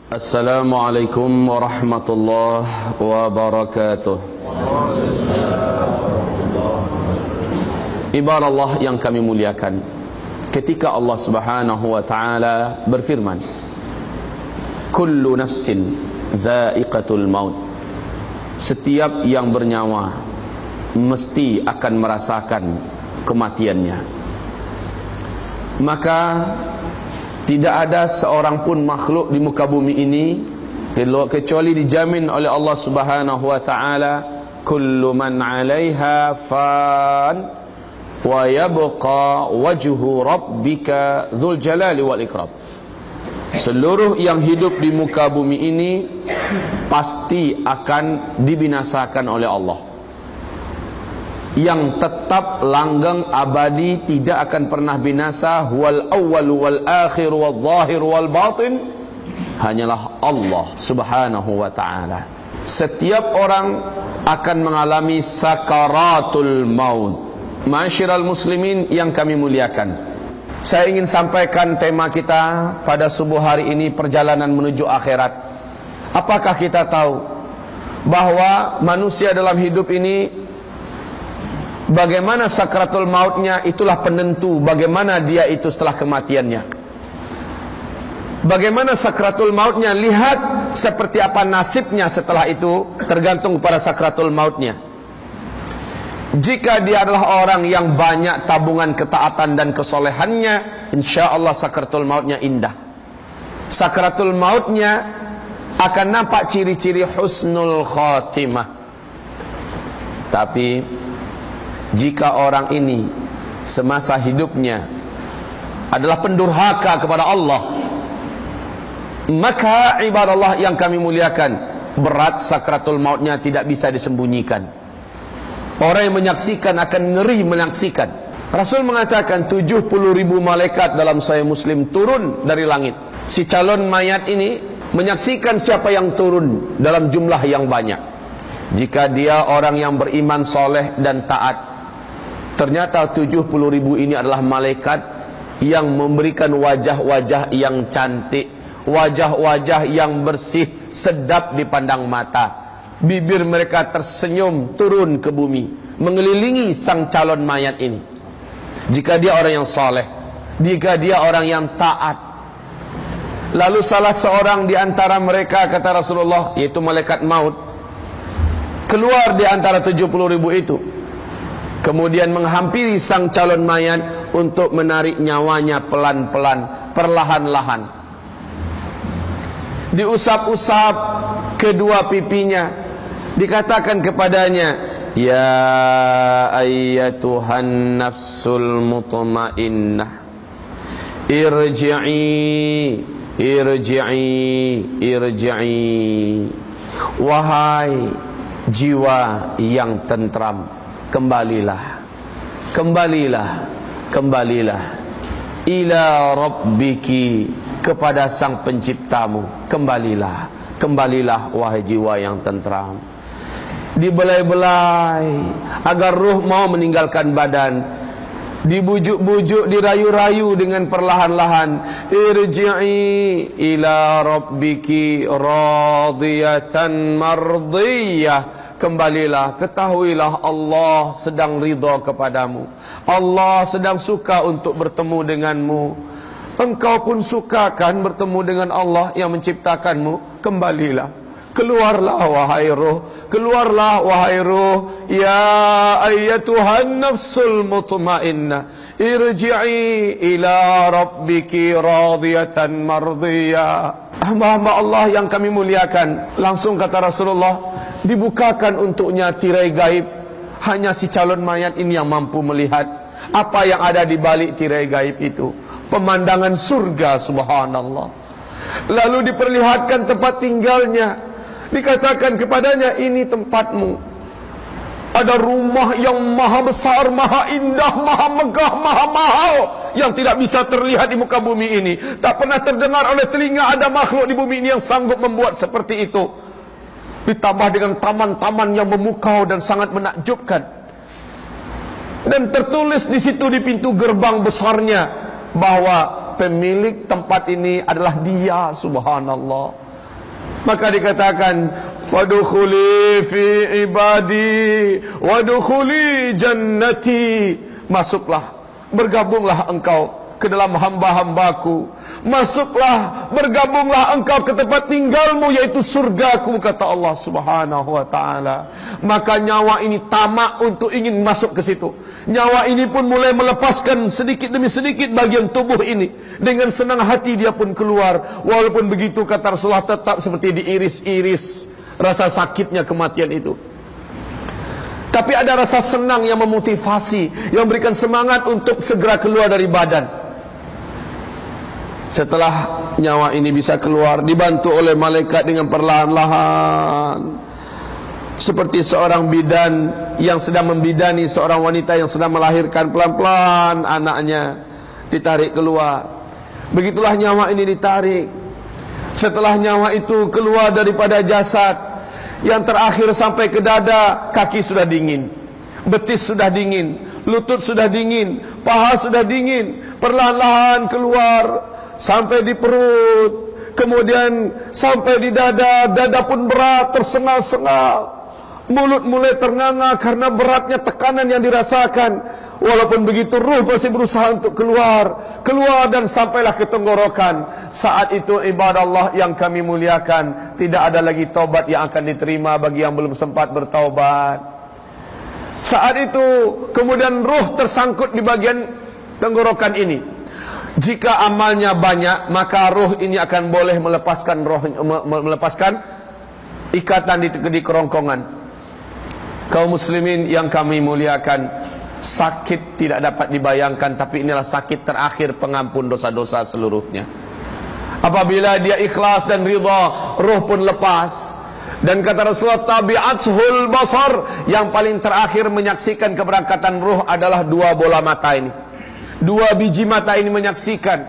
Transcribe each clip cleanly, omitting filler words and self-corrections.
Assalamualaikum warahmatullahi wabarakatuh. Ibarat Allah yang kami muliakan, ketika Allah Subhanahu wa taala berfirman, kullu nafsin dha'iqatul maut, setiap yang bernyawa mesti akan merasakan kematiannya. Maka tidak ada seorang pun makhluk di muka bumi ini kecuali dijamin oleh Allah Subhanahu wa taala, kullu man 'alaiha fan wa yabqa wajhu rabbika dzul jalali wal ikram. Seluruh yang hidup di muka bumi ini pasti akan dibinasakan oleh Allah. Yang tetap langgeng abadi, tidak akan pernah binasa, wal awwal wal akhir wal zahir wal batin, hanyalah Allah Subhanahu wa taala. Setiap orang akan mengalami sakaratul maut. Ma'asyiral muslimin yang kami muliakan, saya ingin sampaikan tema kita pada subuh hari ini, perjalanan menuju akhirat. Apakah kita tahu bahwa manusia dalam hidup ini, bagaimana sakratul mautnya itulah penentu bagaimana dia itu setelah kematiannya. Bagaimana sakratul mautnya, lihat seperti apa nasibnya setelah itu, tergantung pada sakratul mautnya. Jika dia adalah orang yang banyak tabungan ketaatan dan kesolehannya, insya Allah sakratul mautnya indah. Sakratul mautnya akan nampak ciri-ciri husnul khatimah. Tapi jika orang ini semasa hidupnya adalah pendurhaka kepada Allah, maka ibadah Allah yang kami muliakan, berat sakratul mautnya, tidak bisa disembunyikan. Orang yang menyaksikan akan ngeri menyaksikan. Rasul mengatakan 70.000 malaikat dalam Sahih Muslim turun dari langit. Si calon mayat ini menyaksikan siapa yang turun dalam jumlah yang banyak. Jika dia orang yang beriman, soleh dan taat, ternyata 70.000 ini adalah malaikat yang memberikan wajah-wajah yang cantik, wajah-wajah yang bersih, sedap dipandang mata. Bibir mereka tersenyum turun ke bumi, mengelilingi sang calon mayat ini. Jika dia orang yang soleh, jika dia orang yang taat. Lalu salah seorang di antara mereka, kata Rasulullah, yaitu malaikat maut, keluar di antara 70.000 itu, kemudian menghampiri sang calon mayat untuk menarik nyawanya pelan-pelan, perlahan-lahan. Diusap-usap kedua pipinya, dikatakan kepadanya, ya ayyatuhan nafsul mutmainnah, irji'i irji'i irji'i, wahai jiwa yang tentram, kembalilah, kembalilah, kembalilah ila rabbiki, kepada sang penciptamu, kembalilah, kembalilah wahai jiwa yang tentram. Dibelai-belai agar ruh mau meninggalkan badan, dibujuk-bujuk, dirayu-rayu dengan perlahan-lahan, irji'i ila rabbiki radiyatan mardiyah, kembalilah, ketahuilah Allah sedang ridha kepadamu, Allah sedang suka untuk bertemu denganmu. Engkau pun suka kan bertemu dengan Allah yang menciptakanmu, kembalilah, keluarlah wahai ruh, keluarlah wahai ruh, ya ayyatuhan nafsul mutmainnah, irji'i ila rabbiki radiyatan mardiyah. Hamba-hamba Allah yang kami muliakan, langsung kata Rasulullah, dibukakan untuknya tirai gaib. Hanya si calon mayat ini yang mampu melihat apa yang ada di balik tirai gaib itu, pemandangan surga, subhanallah. Lalu diperlihatkan tempat tinggalnya, dikatakan kepadanya, ini tempatmu. Ada rumah yang maha besar, maha indah, maha megah, maha mahal, yang tidak bisa terlihat di muka bumi ini. Tak pernah terdengar oleh telinga ada makhluk di bumi ini yang sanggup membuat seperti itu. Ditambah dengan taman-taman yang memukau dan sangat menakjubkan. Dan tertulis di situ di pintu gerbang besarnya bahwa pemilik tempat ini adalah dia, subhanallah. Maka dikatakan, fadkhuli fi ibadi wadkhuli jannati. Masuklah, bergabunglah engkau ke dalam hamba-hambaku. Masuklah, bergabunglah engkau ke tempat tinggalmu, yaitu surgaku, kata Allah Subhanahu wa ta'ala. Maka nyawa ini tamak untuk ingin masuk ke situ. Nyawa ini pun mulai melepaskan sedikit demi sedikit bagian tubuh ini. Dengan senang hati dia pun keluar. Walaupun begitu, kata Rasulullah, tetap seperti diiris-iris rasa sakitnya kematian itu. Tapi ada rasa senang yang memotivasi, yang memberikan semangat untuk segera keluar dari badan. Setelah nyawa ini bisa keluar, dibantu oleh malaikat dengan perlahan-lahan, seperti seorang bidan yang sedang membidani seorang wanita yang sedang melahirkan, pelan-pelan anaknya ditarik keluar. Begitulah nyawa ini ditarik. Setelah nyawa itu keluar daripada jasad, yang terakhir sampai ke dada, kaki sudah dingin, betis sudah dingin, lutut sudah dingin, paha sudah dingin. Perlahan-lahan keluar sampai di perut, kemudian sampai di dada. Dada pun berat, tersengal-sengal. Mulut mulai ternganga karena beratnya tekanan yang dirasakan. Walaupun begitu, ruh masih berusaha untuk keluar dan sampailah ke tenggorokan. Saat itu, ibadah Allah yang kami muliakan, tidak ada lagi taubat yang akan diterima bagi yang belum sempat bertaubat. Saat itu kemudian ruh tersangkut di bagian tenggorokan ini. Jika amalnya banyak, maka ruh ini akan boleh melepaskan ikatan di kerongkongan. Kaum muslimin yang kami muliakan, sakit tidak dapat dibayangkan, tapi inilah sakit terakhir pengampun dosa-dosa seluruhnya. Apabila dia ikhlas dan ridha, ruh pun lepas. Dan kata Rasulullah, tabi'athul basar, yang paling terakhir menyaksikan keberangkatan ruh adalah dua bola mata ini. Dua biji mata ini menyaksikan.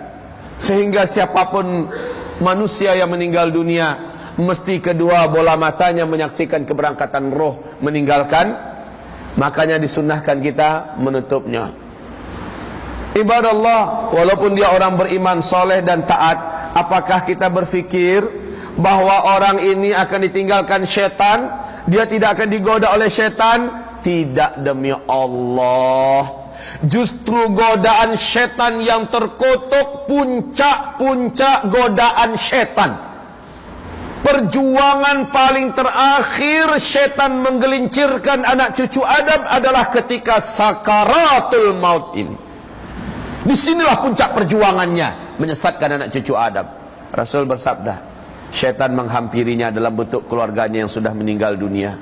Sehingga siapapun manusia yang meninggal dunia, mesti kedua bola matanya menyaksikan keberangkatan roh meninggalkan. Makanya disunnahkan kita menutupnya. Ibadah Allah, walaupun dia orang beriman, soleh dan taat, apakah kita berfikir bahwa orang ini akan ditinggalkan syaitan? Dia tidak akan digoda oleh syaitan? Tidak, demi Allah. Justru godaan syaitan yang terkutuk, puncak-puncak godaan syaitan. Perjuangan paling terakhir syaitan menggelincirkan anak cucu Adam adalah ketika sakaratul maut ini. Disinilah puncak perjuangannya, menyesatkan anak cucu Adam. Rasul bersabda, syaitan menghampirinya dalam bentuk keluarganya yang sudah meninggal dunia.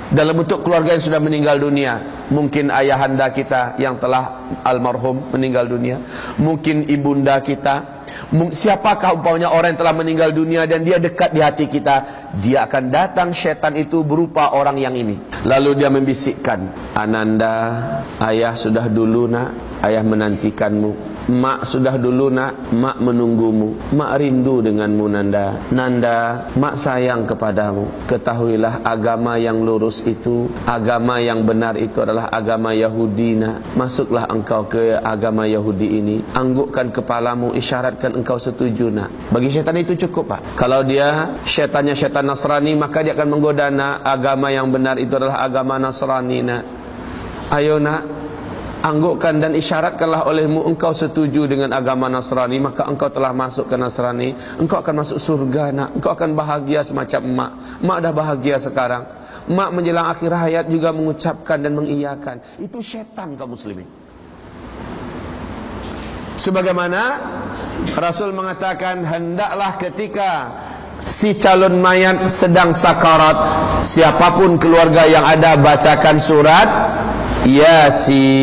Dalam bentuk keluarga yang sudah meninggal dunia. Mungkin ayahanda kita yang telah almarhum meninggal dunia, mungkin ibunda kita. Siapakah umpamanya orang yang telah meninggal dunia dan dia dekat di hati kita, dia akan datang syaitan itu berupa orang yang ini. Lalu dia membisikkan, Ananda, ayah sudah dulu nak, ayah menantikanmu. Mak sudah dulu nak, mak menunggumu. Mak rindu denganmu Nanda. Nanda, mak sayang kepadamu. Ketahuilah agama yang lurus itu, agama yang benar itu adalah agama Yahudi nak. Masuklah engkau ke agama Yahudi ini. Anggukkan kepalamu, isyaratkan engkau setuju nak. Bagi syaitan itu cukup pak. Kalau dia syaitannya syaitan Nasrani, maka dia akan menggoda nak. Agama yang benar itu adalah agama Nasrani nak. Ayo nak, anggukkan dan isyaratkanlah olehmu engkau setuju dengan agama Nasrani, maka engkau telah masuk ke Nasrani. Engkau akan masuk surga nak. Engkau akan bahagia semacam mak. Mak dah bahagia sekarang. Mak menjelang akhir hayat juga mengucapkan dan mengiyakan. Itu syaitan kaum muslimin. Sebagaimana Rasul mengatakan, hendaklah ketika si calon mayat sedang sakarat, siapapun keluarga yang ada bacakan surat Yasin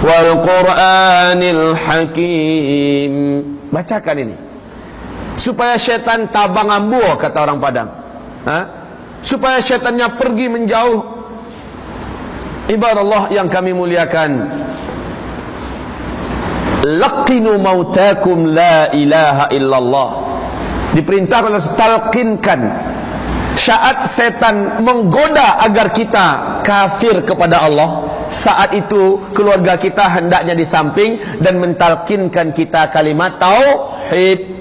wal Qur'anil Hakim. Bacakan ini supaya syaitan tabang ambu, kata orang Padang. Supaya syaitannya pergi menjauh. Ibadah Allah yang kami muliakan, laqinu mautakum la ilaha illallah. Diperintahkan oleh talqinkan saat setan menggoda agar kita kafir kepada Allah. Saat itu keluarga kita hendaknya di samping dan mentalkinkan kita kalimat tauhid.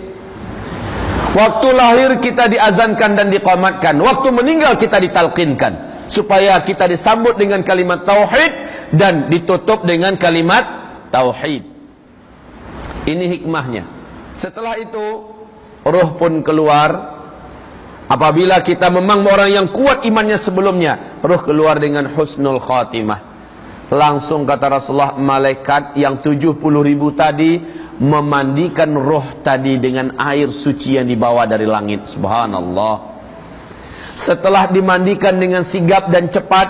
Waktu lahir kita diazankan dan diqamatkan, waktu meninggal kita ditalqinkan, supaya kita disambut dengan kalimat tauhid dan ditutup dengan kalimat tauhid. Ini hikmahnya. Setelah itu roh pun keluar. Apabila kita memang orang yang kuat imannya sebelumnya, roh keluar dengan husnul khatimah. Langsung kata Rasulullah, malaikat yang 70.000 tadi memandikan roh tadi dengan air suci yang dibawa dari langit. Subhanallah. Setelah dimandikan dengan sigap dan cepat,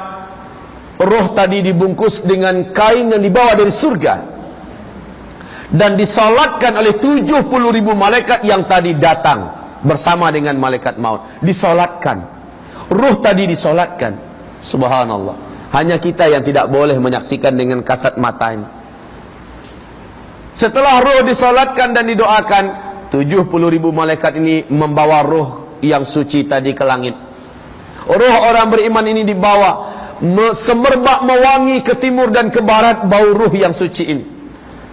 roh tadi dibungkus dengan kain yang dibawa dari surga dan disolatkan oleh 70.000 malaikat yang tadi datang bersama dengan malaikat maut. Disolatkan, ruh tadi disolatkan. Subhanallah. Hanya kita yang tidak boleh menyaksikan dengan kasat mata ini. Setelah ruh disolatkan dan didoakan, 70.000 malaikat ini membawa ruh yang suci tadi ke langit. Ruh orang beriman ini dibawa semerbak mewangi ke timur dan ke barat bau ruh yang suci ini.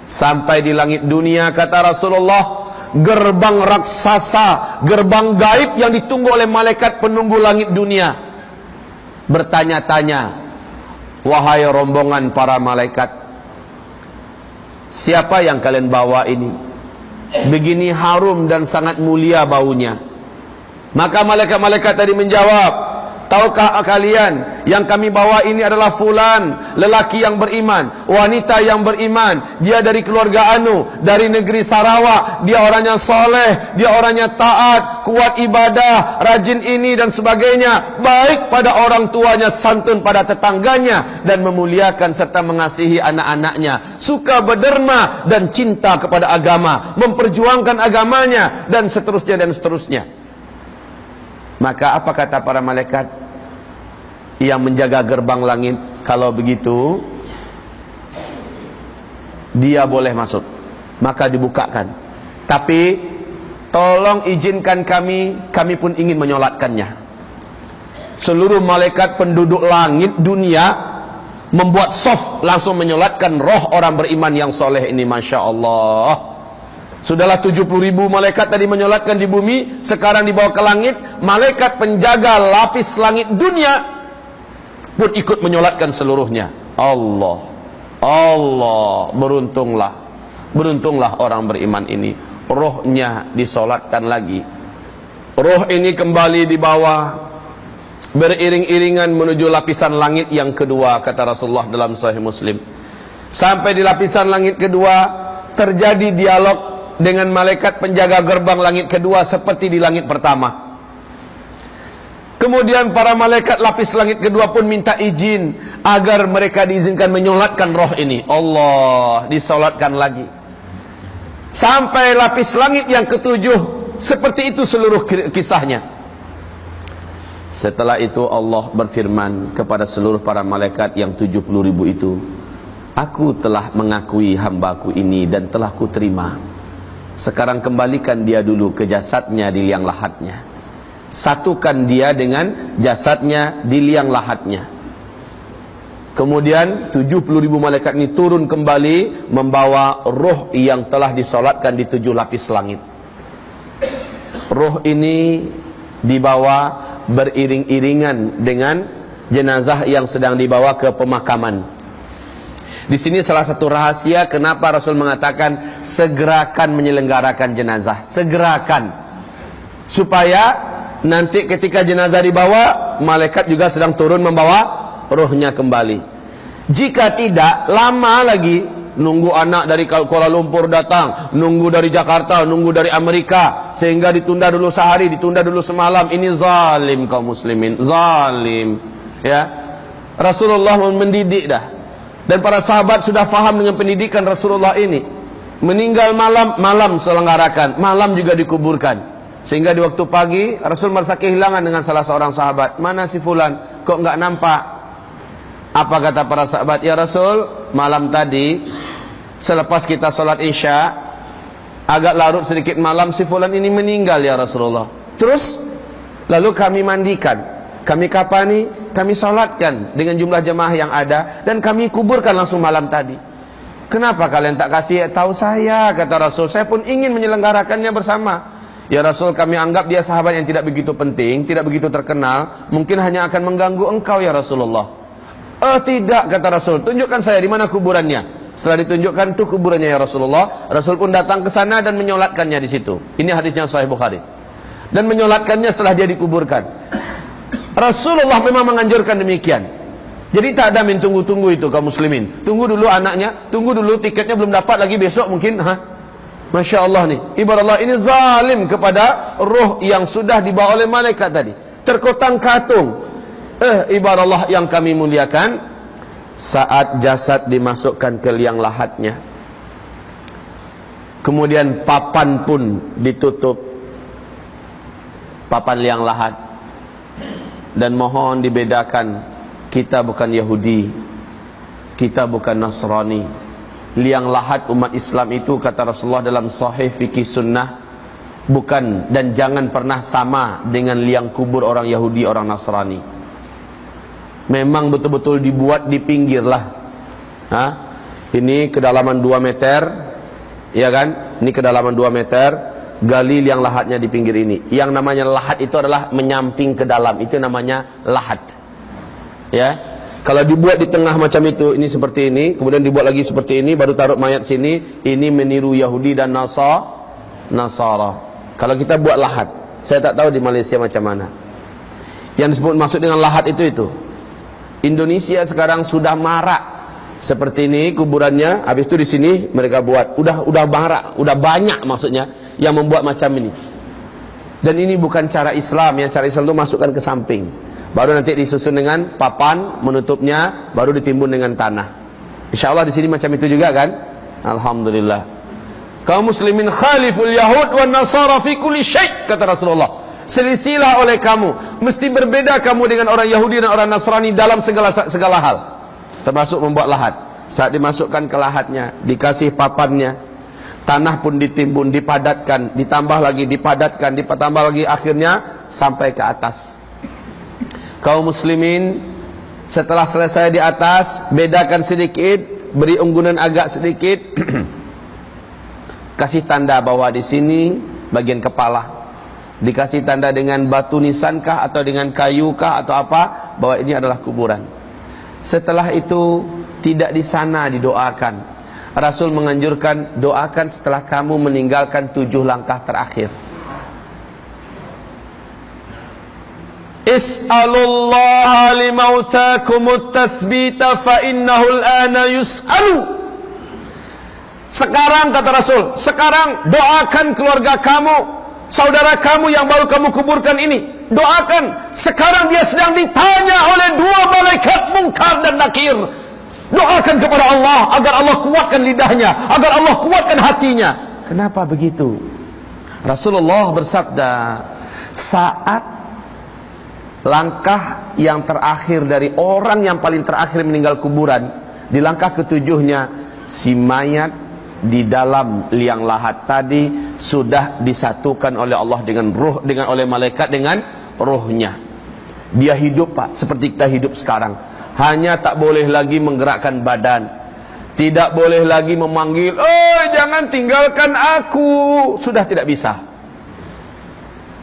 Sampai di langit dunia, kata Rasulullah, gerbang raksasa, gerbang gaib yang ditunggu oleh malaikat penunggu langit dunia bertanya-tanya, wahai rombongan para malaikat, siapa yang kalian bawa ini? Begini harum dan sangat mulia baunya. Maka malaikat-malaikat tadi menjawab, tahukah kalian yang kami bawa ini adalah fulan, lelaki yang beriman, wanita yang beriman. Dia dari keluarga Anu, dari negeri Sarawak. Dia orangnya soleh, dia orangnya taat, kuat ibadah, rajin ini dan sebagainya, baik pada orang tuanya, santun pada tetangganya, dan memuliakan serta mengasihi anak-anaknya, suka berderma dan cinta kepada agama, memperjuangkan agamanya, dan seterusnya dan seterusnya. Maka apa kata para malaikat yang menjaga gerbang langit? Kalau begitu, dia boleh masuk. Maka dibukakan. Tapi tolong izinkan kami pun ingin menyolatkannya. Seluruh malaikat penduduk langit dunia membuat soft langsung menyolatkan roh orang beriman yang soleh ini. Masya Allah. Sudahlah 70.000 malaikat tadi menyolatkan di bumi, sekarang dibawa ke langit. Malaikat penjaga lapis langit dunia pun ikut menyolatkan seluruhnya. Allah, Allah, beruntunglah orang beriman ini. Rohnya disolatkan lagi. Roh ini kembali dibawa beriring-iringan menuju lapisan langit yang kedua, kata Rasulullah dalam Sahih Muslim. Sampai di lapisan langit kedua terjadi dialog dengan malaikat penjaga gerbang langit kedua seperti di langit pertama. Kemudian para malaikat lapis langit kedua pun minta izin agar mereka diizinkan menyolatkan roh ini. Allah, disolatkan lagi. Sampai lapis langit yang ketujuh, seperti itu seluruh kisahnya. Setelah itu Allah berfirman kepada seluruh para malaikat yang 70.000 itu, aku telah mengakui hambaku ini dan telah kuterima. Sekarang kembalikan dia dulu ke jasadnya di liang lahatnya. Satukan dia dengan jasadnya di liang lahatnya. Kemudian 70.000 malaikat ini turun kembali membawa roh yang telah disolatkan di 7 lapis langit. Roh ini dibawa beriring-iringan dengan jenazah yang sedang dibawa ke pemakaman. Di sini salah satu rahasia kenapa Rasul mengatakan segerakan menyelenggarakan jenazah, segerakan, supaya nanti ketika jenazah dibawa, malaikat juga sedang turun membawa rohnya kembali. Jika tidak, lama lagi nunggu anak dari Kuala Lumpur datang, nunggu dari Jakarta, nunggu dari Amerika, sehingga ditunda dulu sehari, ditunda dulu semalam. Ini zalim kaum muslimin, zalim. Ya, Rasulullah mendidik dah. Dan para sahabat sudah faham dengan pendidikan Rasulullah ini. Meninggal malam selenggarakan, malam juga dikuburkan. Sehingga di waktu pagi Rasul merasa kehilangan dengan salah seorang sahabat. Mana si fulan? Kok enggak nampak? Apa kata para sahabat? Ya Rasul, malam tadi selepas kita sholat Isya, agak larut sedikit malam, si fulan ini meninggal ya Rasulullah. Terus lalu kami mandikan, kami kapani, kami sholatkan dengan jumlah jemaah yang ada, dan kami kuburkan langsung malam tadi. Kenapa kalian tak kasih tahu saya? Kata Rasul, saya pun ingin menyelenggarakannya bersama. Ya Rasul, kami anggap dia sahabat yang tidak begitu penting, tidak begitu terkenal, mungkin hanya akan mengganggu engkau ya Rasulullah. Tidak, kata Rasul, tunjukkan saya di mana kuburannya. Setelah ditunjukkan tuh kuburannya ya Rasulullah, Rasul pun datang ke sana dan menyolatkannya di situ. Ini hadisnya Sahih Bukhari. Dan menyolatkannya setelah dia dikuburkan. Rasulullah memang menganjurkan demikian. Jadi tak ada tunggu-tunggu itu kaum muslimin. Tunggu dulu anaknya, tunggu dulu tiketnya belum dapat lagi besok mungkin. Masya Allah nih, ibarat Allah ini zalim kepada ruh yang sudah dibawa oleh malaikat tadi. Terkotang-katung. Ibarat Allah yang kami muliakan, saat jasad dimasukkan ke liang lahatnya, kemudian papan pun ditutup, papan liang lahat. Dan mohon dibedakan, kita bukan Yahudi, kita bukan Nasrani. Liang lahat umat Islam itu, kata Rasulullah dalam Sahih Fikih Sunnah, bukan dan jangan pernah sama dengan liang kubur orang Yahudi, orang Nasrani. Memang betul-betul dibuat di pinggir lah. Ini kedalaman 2 meter, ya kan? Ini kedalaman 2 meter, gali liang lahatnya di pinggir ini. Yang namanya lahat itu adalah menyamping ke dalam, itu namanya lahat. Ya. Kalau dibuat di tengah macam itu, ini seperti ini, kemudian dibuat lagi seperti ini, baru taruh mayat sini, ini meniru Yahudi dan Nasara. Kalau kita buat lahat, saya tak tahu di Malaysia macam mana. Yang disebut maksud dengan lahat itu. Indonesia sekarang sudah marak seperti ini kuburannya, habis itu di sini mereka buat, udah marak, udah banyak maksudnya yang membuat macam ini. Dan ini bukan cara Islam, yang cara Islam itu masukkan ke samping. Baru nanti disusun dengan papan menutupnya, baru ditimbun dengan tanah. InsyaAllah di sini macam itu juga kan? Alhamdulillah. Kaum muslimin khaliful yahud wan nasara fi kulli syai', kata Rasulullah. Selisilah oleh kamu, mesti berbeda kamu dengan orang Yahudi dan orang Nasrani dalam segala hal, termasuk membuat lahat. Saat dimasukkan ke lahatnya, dikasih papannya, tanah pun ditimbun, dipadatkan, ditambah lagi, dipadatkan, ditambah lagi, akhirnya sampai ke atas. Kaum muslimin, setelah selesai di atas, bedakan sedikit, beri unggunan agak sedikit, kasih tanda bahwa di sini bagian kepala, dikasih tanda dengan batu nisankah atau dengan kayukah atau apa, bahwa ini adalah kuburan. Setelah itu tidak di sana didoakan. Rasul menganjurkan, doakan setelah kamu meninggalkan 7 langkah terakhir. Is'alullaha limautakumut tathbita fa innahu al-ana yus'alu. Sekarang, kata Rasul, sekarang doakan keluarga kamu, saudara kamu yang baru kamu kuburkan ini, doakan. Sekarang dia sedang ditanya oleh 2 malaikat Munkar dan Nakir. Doakan kepada Allah agar Allah kuatkan lidahnya, agar Allah kuatkan hatinya. Kenapa begitu? Rasulullah bersabda, saat langkah yang terakhir dari orang yang paling terakhir meninggal kuburan, di langkah ke-7-nya, si mayat di dalam liang lahat tadi sudah disatukan oleh Allah dengan ruh, dengan oleh malaikat dengan ruhnya. Dia hidup, Pak, seperti kita hidup sekarang. Hanya tak boleh lagi menggerakkan badan, tidak boleh lagi memanggil, jangan tinggalkan aku, sudah tidak bisa.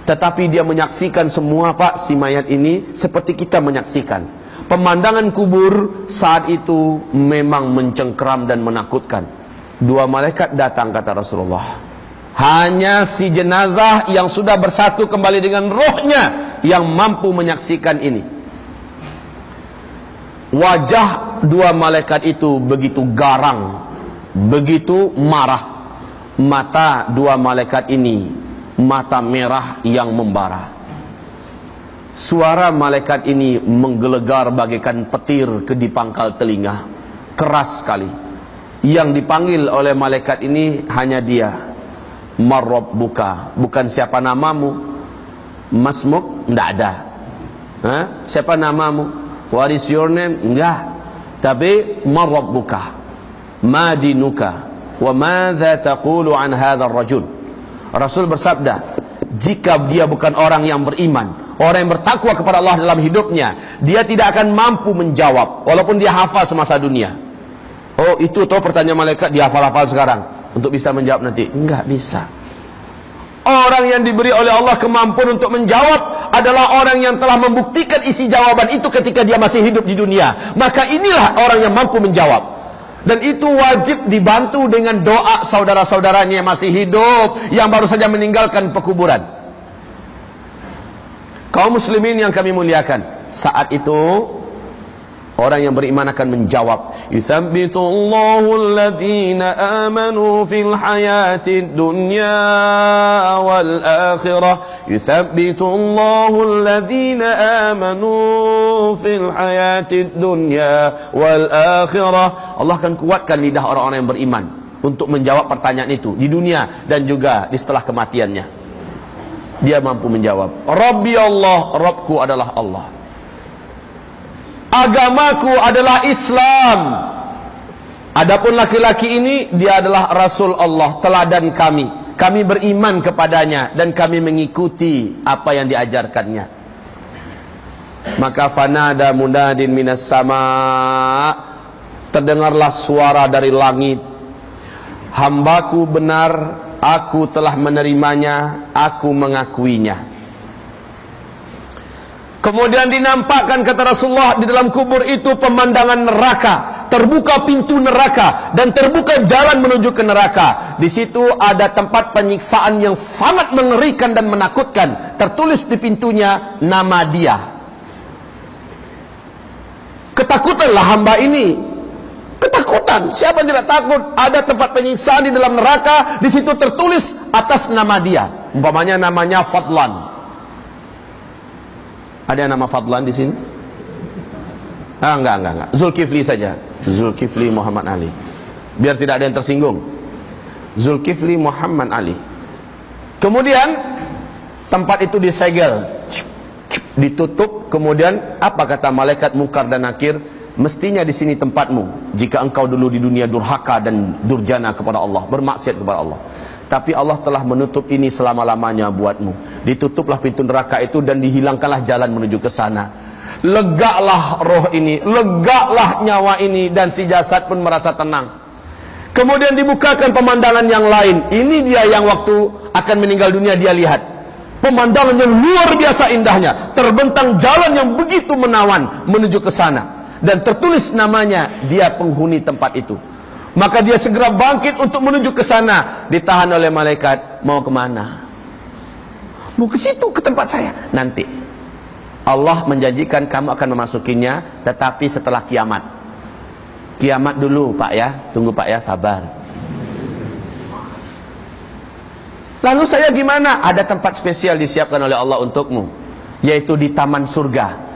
Tetapi dia menyaksikan semua, Pak, si mayat ini seperti kita menyaksikan. Pemandangan kubur saat itu memang mencengkeram dan menakutkan. 2 malaikat datang, kata Rasulullah. Hanya si jenazah yang sudah bersatu kembali dengan rohnya yang mampu menyaksikan ini. Wajah 2 malaikat itu begitu garang, begitu marah. Mata 2 malaikat ini mata merah yang membara. Suara malaikat ini menggelegar bagaikan petir ke di pangkal telinga, keras sekali. Yang dipanggil oleh malaikat ini hanya dia. Marrabbuka, bukan siapa namamu. Masmuk, tidak ada. Siapa namamu? What is your name? Enggak. Tapi marrabbuka, ma dinuka, wa madza taqulu an hadzal rajul. Rasul bersabda, jika dia bukan orang yang beriman, orang yang bertakwa kepada Allah dalam hidupnya, dia tidak akan mampu menjawab walaupun dia hafal semasa dunia. Oh, itu toh pertanyaan malaikat dia hafal-hafal sekarang untuk bisa menjawab nanti. Enggak bisa. Orang yang diberi oleh Allah kemampuan untuk menjawab adalah orang yang telah membuktikan isi jawaban itu ketika dia masih hidup di dunia. Maka inilah orang yang mampu menjawab. Dan itu wajib dibantu dengan doa saudara-saudaranya yang masih hidup, yang baru saja meninggalkan pekuburan. Kaum muslimin yang kami muliakan, saat itu orang yang beriman akan menjawab, "Yuthabbitullahu alladhina amanu fil hayatid dunya wal akhirah." Yuthabbitullahu alladhina amanu fil hayatid dunya wal akhirah. Allah akan kuatkan lidah orang-orang yang beriman untuk menjawab pertanyaan itu di dunia dan juga di setelah kematiannya. Dia mampu menjawab, "Rabbi Allah, Rabbku adalah Allah. Agamaku adalah Islam." Adapun laki-laki ini, dia adalah Rasul Allah, teladan kami. Kami beriman kepadanya dan kami mengikuti apa yang diajarkannya. Maka fanada munadin minas sama, terdengarlah suara dari langit, "Hambaku benar, aku telah menerimanya, aku mengakuinya." Kemudian dinampakkan, kata Rasulullah, di dalam kubur itu pemandangan neraka, terbuka pintu neraka dan terbuka jalan menuju ke neraka. Di situ ada tempat penyiksaan yang sangat mengerikan dan menakutkan. Tertulis di pintunya nama dia. Ketakutanlah hamba ini. Ketakutan. Siapa yang tidak takut? Ada tempat penyiksaan di dalam neraka. Di situ tertulis atas nama dia. Umpamanya namanya Fadlan. Ada yang nama Fadlan di sini? Enggak. Zulkifli saja. Zulkifli Muhammad Ali. Biar tidak ada yang tersinggung. Zulkifli Muhammad Ali. Kemudian tempat itu disegel, ditutup. Kemudian apa kata malaikat Munkar dan Nakir? Mestinya di sini tempatmu jika engkau dulu di dunia durhaka dan durjana kepada Allah, bermaksiat kepada Allah. Tapi Allah telah menutup ini selama-lamanya buatmu. Ditutuplah pintu neraka itu dan dihilangkanlah jalan menuju ke sana. Legalah roh ini, legalah nyawa ini, dan si jasad pun merasa tenang. Kemudian dibukakan pemandangan yang lain. Ini dia yang waktu akan meninggal dunia dia lihat. Pemandangan yang luar biasa indahnya. Terbentang jalan yang begitu menawan menuju ke sana. Dan tertulis namanya, dia penghuni tempat itu. Maka dia segera bangkit untuk menuju ke sana. Ditahan oleh malaikat. Mau kemana? Mau ke situ, ke tempat saya. Nanti Allah menjanjikan kamu akan memasukinya, tetapi setelah kiamat. Kiamat dulu Pak ya. Tunggu Pak ya, sabar. Lalu saya gimana? Ada tempat spesial disiapkan oleh Allah untukmu, yaitu di taman surga.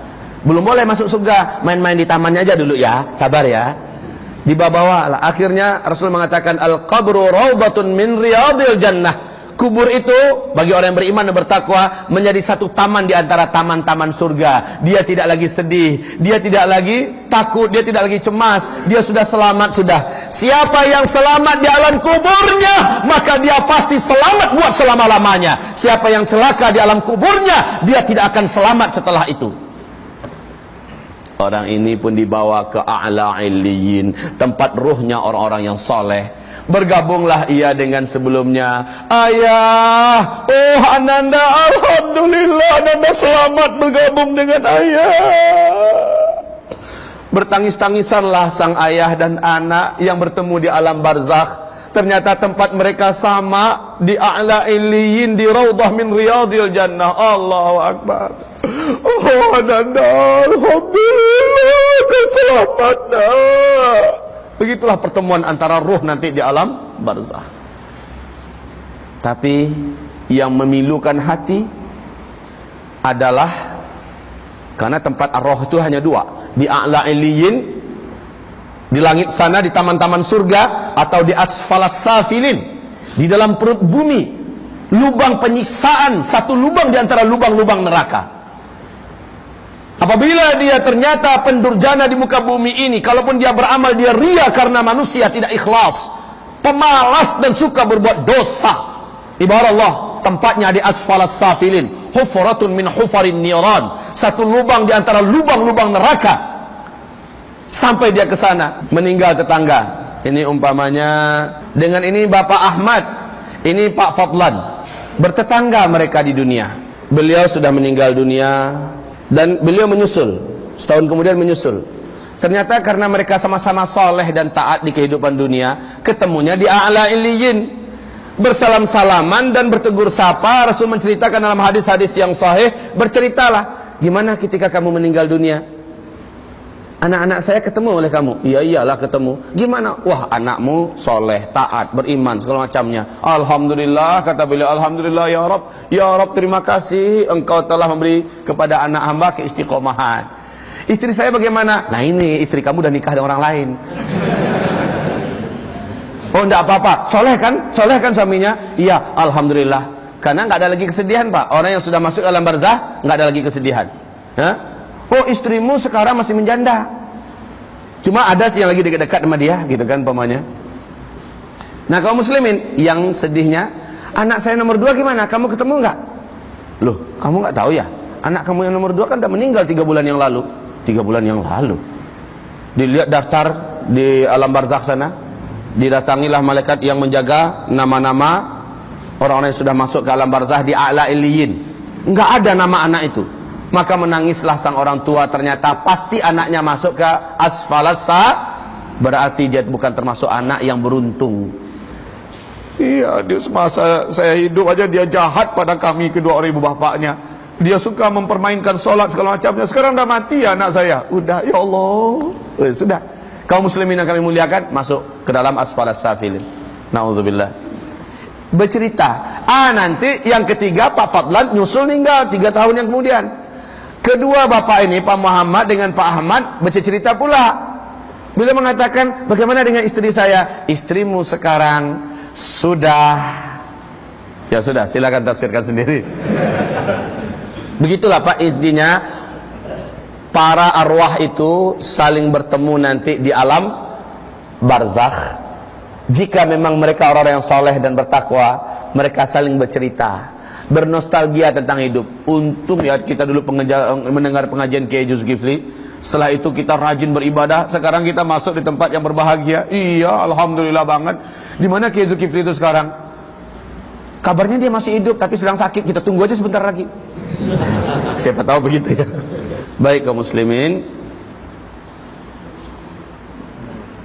Belum boleh masuk surga, main-main di tamannya aja dulu ya. Sabar ya. Dibawa lah. Akhirnya Rasul mengatakan, al-qabru rawdatun min riyadil jannah. Kubur itu bagi orang yang beriman dan bertakwa menjadi satu taman di antara taman-taman surga. Dia tidak lagi sedih, dia tidak lagi takut, dia tidak lagi cemas. Dia sudah selamat sudah. Siapa yang selamat di alam kuburnya, maka dia pasti selamat buat selama-lamanya. Siapa yang celaka di alam kuburnya, dia tidak akan selamat setelah itu. Orang ini pun dibawa ke a'la illiyin, tempat ruhnya orang-orang yang soleh. Bergabunglah ia dengan sebelumnya. Ayah, oh Ananda, alhamdulillah Ananda selamat bergabung dengan ayah. Bertangis-tangisanlah sang ayah dan anak yang bertemu di alam barzakh. Ternyata tempat mereka sama, di a'la illiyin, di raudhah min riyadil jannah. Allahu akbar. Oh Ananda, alhamdulillah keselamatan. Begitulah pertemuan antara ruh nanti di alam barzakh. Tapi yang memilukan hati adalah, karena tempat ar-ruh itu hanya dua, di a'la illiyin, di langit sana, di taman-taman surga, atau di asfalas safilin, di dalam perut bumi, lubang penyiksaan, satu lubang di antara lubang-lubang neraka. Apabila dia ternyata pendurjana di muka bumi ini, kalaupun dia beramal, dia ria karena manusia tidak ikhlas, pemalas dan suka berbuat dosa. Ibarat Allah, tempatnya di asfalas safilin, hufuratun min hufarin niran, satu lubang di antara lubang-lubang neraka. Sampai dia ke sana, meninggal tetangga. Ini umpamanya, dengan ini Bapak Ahmad, ini Pak Fadlan. bertetangga mereka di dunia. Beliau sudah meninggal dunia dan beliau menyusul, setahun kemudian menyusul. Ternyata karena mereka sama-sama soleh dan taat di kehidupan dunia, ketemunya di a'la illiyin, bersalam-salaman dan bertegur sapa. Rasul menceritakan dalam hadis-hadis yang sahih, berceritalah, gimana ketika kamu meninggal dunia? Anak-anak saya ketemu oleh kamu. Iya, iyalah ketemu. Gimana? Wah, anakmu soleh, taat, beriman, segala macamnya. Alhamdulillah, kata beliau, alhamdulillah ya Rabb. Ya Rabb, terima kasih engkau telah memberi kepada anak hamba keistiqomahan. Istri saya bagaimana? Nah ini, istri kamu udah nikah dengan orang lain. Oh, enggak apa-apa. Soleh kan? Soleh kan suaminya? Iya, alhamdulillah. Karena enggak ada lagi kesedihan, Pak. Orang yang sudah masuk alam barzah, enggak ada lagi kesedihan. Hah? Oh, istrimu sekarang masih menjanda. Cuma ada sih yang lagi dekat-dekat sama dia, gitu kan pamannya. Nah, kaum muslimin, yang sedihnya, anak saya nomor 2 gimana? Kamu ketemu enggak? Loh, kamu enggak tahu ya? Anak kamu yang nomor 2 kan udah meninggal 3 bulan yang lalu. 3 bulan yang lalu. Dilihat daftar di alam barzakh sana, didatangilah malaikat yang menjaga nama-nama orang-orang yang sudah masuk ke alam barzakh di a'la illiyin. Enggak ada nama anak itu. Maka menangislah sang orang tua, ternyata pasti anaknya masuk ke asfalasa, berarti dia bukan termasuk anak yang beruntung. Iya, dia semasa saya hidup aja dia jahat pada kami kedua orang ibu bapaknya. Dia suka mempermainkan sholat segala macamnya. Sekarang dah mati anak saya. Udah, ya Allah. Sudah. Kaum muslimin yang kami muliakan, masuk ke dalam asfalasa filin. Na'udzubillah. Bercerita, nanti yang ketiga Pak Fadlan nyusul meninggal 3 tahun yang kemudian. Kedua bapak ini, Pak Muhammad dengan Pak Ahmad, bercerita pula. Beliau mengatakan, bagaimana dengan istri saya? Istrimu sekarang sudah, ya sudah, silakan tafsirkan sendiri. Begitulah Pak, intinya para arwah itu saling bertemu nanti di alam barzakh. Jika memang mereka orang yang soleh dan bertakwa, mereka saling bercerita, bernostalgia tentang hidup. Untung ya kita dulu mendengar pengajian Kiai Zulkifli. Setelah itu kita rajin beribadah. Sekarang kita masuk di tempat yang berbahagia. Iya, alhamdulillah banget. Di mana Kiai Zulkifli itu sekarang? Kabarnya dia masih hidup tapi sedang sakit. Kita tunggu aja sebentar lagi. Siapa tahu begitu ya. Baik kaum muslimin,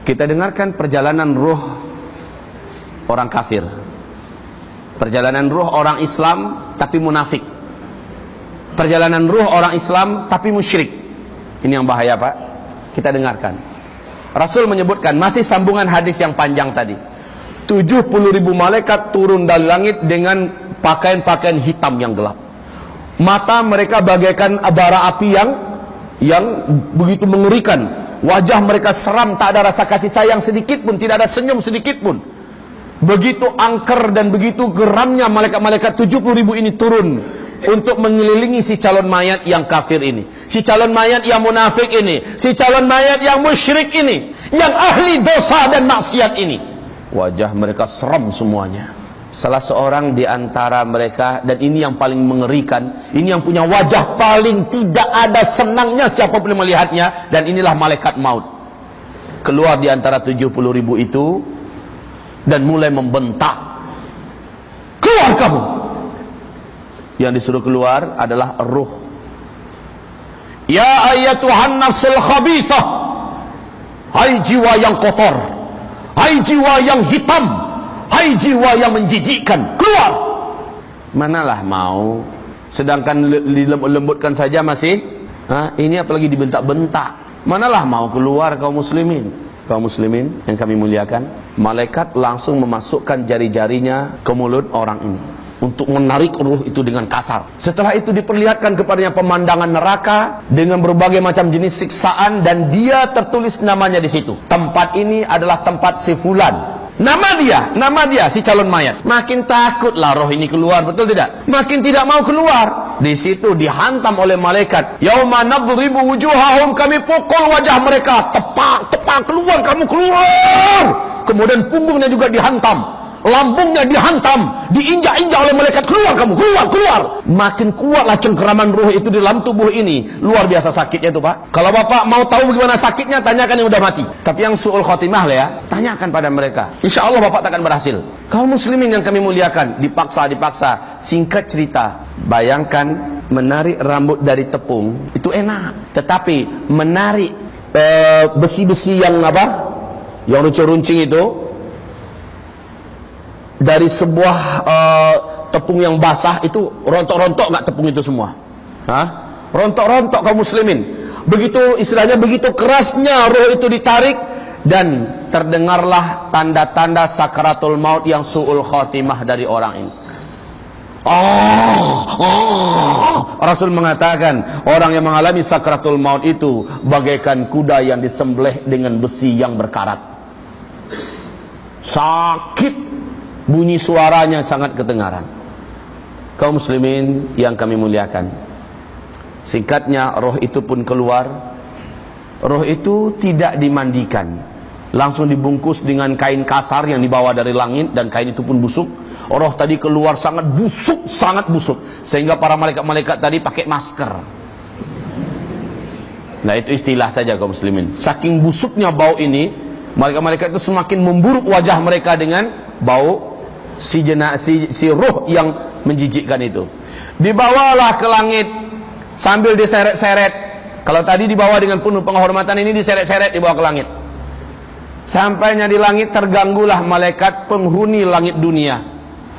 kita dengarkan perjalanan ruh orang kafir, perjalanan ruh orang Islam tapi munafik, perjalanan ruh orang Islam tapi musyrik. Ini yang bahaya Pak. Kita dengarkan. Rasul menyebutkan, masih sambungan hadis yang panjang tadi, 70.000 malaikat turun dari langit dengan pakaian-pakaian hitam yang gelap. Mata mereka bagaikan bara api yang begitu mengerikan. Wajah mereka seram, tak ada rasa kasih sayang sedikit pun, tidak ada senyum sedikit pun. Begitu angker dan begitu geramnya malaikat-malaikat 70.000 ini turun untuk mengelilingi si calon mayat yang kafir ini, si calon mayat yang munafik ini, si calon mayat yang musyrik ini, yang ahli dosa dan maksiat ini. Wajah mereka seram semuanya. Salah seorang di antara mereka, dan ini yang paling mengerikan, ini yang punya wajah paling tidak ada senangnya siapapun yang melihatnya, dan inilah malaikat maut. Keluar di antara 70.000 itu dan mulai membentak, keluar kamu. Yang disuruh keluar adalah ruh. Ya ayyatuhan nafsul khabithah, hai jiwa yang kotor, hai jiwa yang hitam, hai jiwa yang menjijikkan, keluar. Manalah mau, sedangkan dilembutkan saja masih, ini apalagi dibentak-bentak. Manalah mau keluar kaum muslimin. Kaum muslimin yang kami muliakan, malaikat langsung memasukkan jari-jarinya ke mulut orang ini untuk menarik ruh itu dengan kasar. Setelah itu diperlihatkan kepadanya pemandangan neraka dengan berbagai macam jenis siksaan, dan dia tertulis namanya di situ. Tempat ini adalah tempat si fulan. Nama dia, si calon mayat. Makin takutlah roh ini keluar, betul tidak? Makin tidak mau keluar. Di situ dihantam oleh malaikat. Yauma nadribu wujuhahum, kami pukul wajah mereka. Tepak, keluar, kamu keluar. Kemudian punggungnya juga dihantam. lambungnya dihantam, diinjak-injak oleh malaikat, keluar kamu, keluar. Makin kuatlah cengkeraman ruh itu di dalam tubuh ini. Luar biasa sakitnya itu, Pak. Kalau Bapak mau tahu bagaimana sakitnya, tanyakan yang udah mati. Tapi yang su'ul khotimah lah ya, tanyakan pada mereka. Insya Allah Bapak takkan berhasil. Kaum muslimin yang kami muliakan, dipaksa. Singkat cerita, bayangkan menarik rambut dari tepung itu enak, tetapi menarik besi-besi yang apa? Yang runcing-runcing itu dari sebuah tepung yang basah itu rontok-rontok nggak tepung itu semua? Rontok-rontok kaum muslimin. Begitu istilahnya, begitu kerasnya roh itu ditarik, dan terdengarlah tanda-tanda sakaratul maut yang su'ul khotimah dari orang ini. Rasul mengatakan orang yang mengalami sakaratul maut itu bagaikan kuda yang disembelih dengan besi yang berkarat. Sakit, bunyi suaranya sangat kedengaran. Kaum muslimin yang kami muliakan, singkatnya roh itu pun keluar. Roh itu tidak dimandikan, langsung dibungkus dengan kain kasar yang dibawa dari langit, dan kain itu pun busuk. Roh tadi keluar sangat busuk, sehingga para malaikat-malaikat tadi pakai masker. Nah, itu istilah saja kaum muslimin. Saking busuknya bau ini, malaikat-malaikat itu semakin memburuk wajah mereka dengan bau si ruh yang menjijikkan itu. Dibawalah ke langit sambil diseret-seret. Kalau tadi dibawa dengan penuh penghormatan, ini diseret-seret dibawa ke langit. Sampainya di langit, terganggulah malaikat penghuni langit dunia.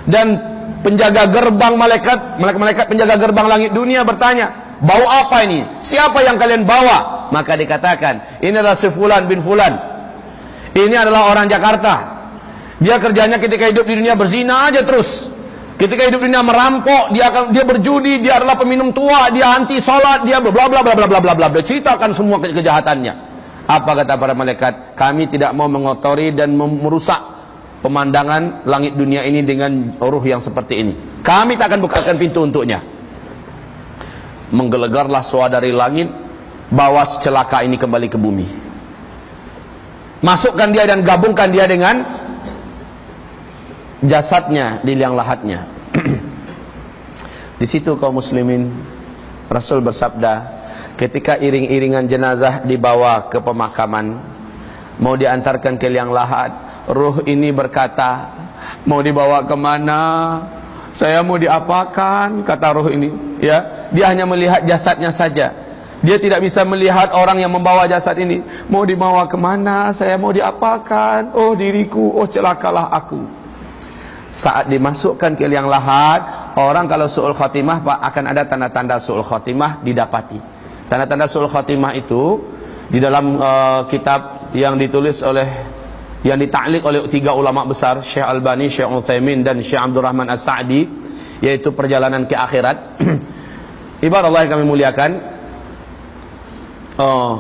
Dan penjaga gerbang malaikat penjaga gerbang langit dunia bertanya, bau apa ini? Siapa yang kalian bawa? Maka dikatakan, ini adalah si Fulan bin Fulan. Ini adalah orang Jakarta. Dia kerjanya ketika hidup di dunia berzina aja terus. Ketika hidup di dunia merampok, dia berjudi, dia adalah peminum tua, dia anti sholat, dia bla bla bla bla bla bla bla. Ceritakan semua kejahatannya. Apa kata para malaikat? Kami tidak mau mengotori dan merusak pemandangan langit dunia ini dengan ruh yang seperti ini. Kami tak akan bukakan pintu untuknya. Menggelegarlah suara dari langit, bawa celaka ini kembali ke bumi. Masukkan dia dan gabungkan dia dengan jasadnya di liang lahatnya. Di situ kaum muslimin, Rasul bersabda, ketika iring-iringan jenazah dibawa ke pemakaman, mau diantarkan ke liang lahat, ruh ini berkata, mau dibawa kemana? Saya mau diapakan? Kata ruh ini, ya, dia hanya melihat jasadnya saja. Dia tidak bisa melihat orang yang membawa jasad ini. Mau dibawa kemana? Saya mau diapakan? Oh diriku, oh celakalah aku. Saat dimasukkan ke liang lahat, orang kalau su'ul khotimah, Pak, akan ada tanda-tanda su'ul khotimah didapati. Tanda-tanda su'ul khotimah itu di dalam kitab yang ditulis oleh, yang ditaklik oleh 3 ulama besar, Syekh Albani, Syekh Utsaimin, dan Syekh Abdurrahman As-Sa'di, yaitu perjalanan ke akhirat. Ibarat Allah yang kami muliakan,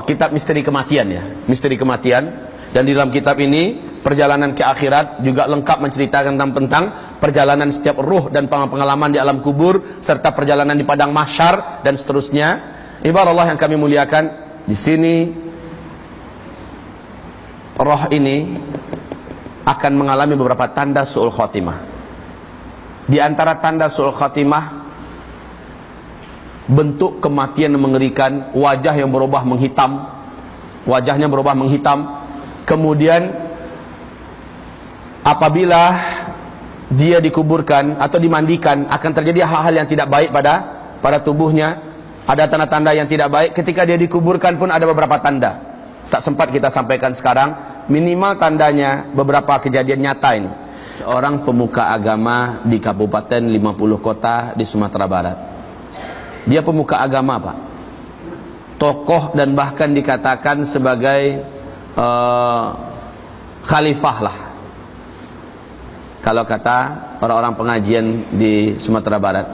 kitab misteri kematian ya, misteri kematian. Dan di dalam kitab ini perjalanan ke akhirat juga lengkap menceritakan tentang perjalanan setiap ruh dan pengalaman di alam kubur, serta perjalanan di padang mahsyar dan seterusnya. Ibarat Allah yang kami muliakan, di sini roh ini akan mengalami beberapa tanda su'ul khotimah. Di antara tanda su'ul khotimah, bentuk kematian yang mengerikan, wajah yang berubah menghitam, wajahnya berubah menghitam. Kemudian apabila dia dikuburkan atau dimandikan, akan terjadi hal-hal yang tidak baik pada tubuhnya. Ada tanda-tanda yang tidak baik. Ketika dia dikuburkan pun ada beberapa tanda, tak sempat kita sampaikan sekarang. Minimal tandanya beberapa kejadian nyata ini. Seorang pemuka agama di kabupaten 50 kota di Sumatera Barat. Dia pemuka agama, Pak, tokoh, dan bahkan dikatakan sebagai khalifah lah, kalau kata orang-orang pengajian di Sumatera Barat.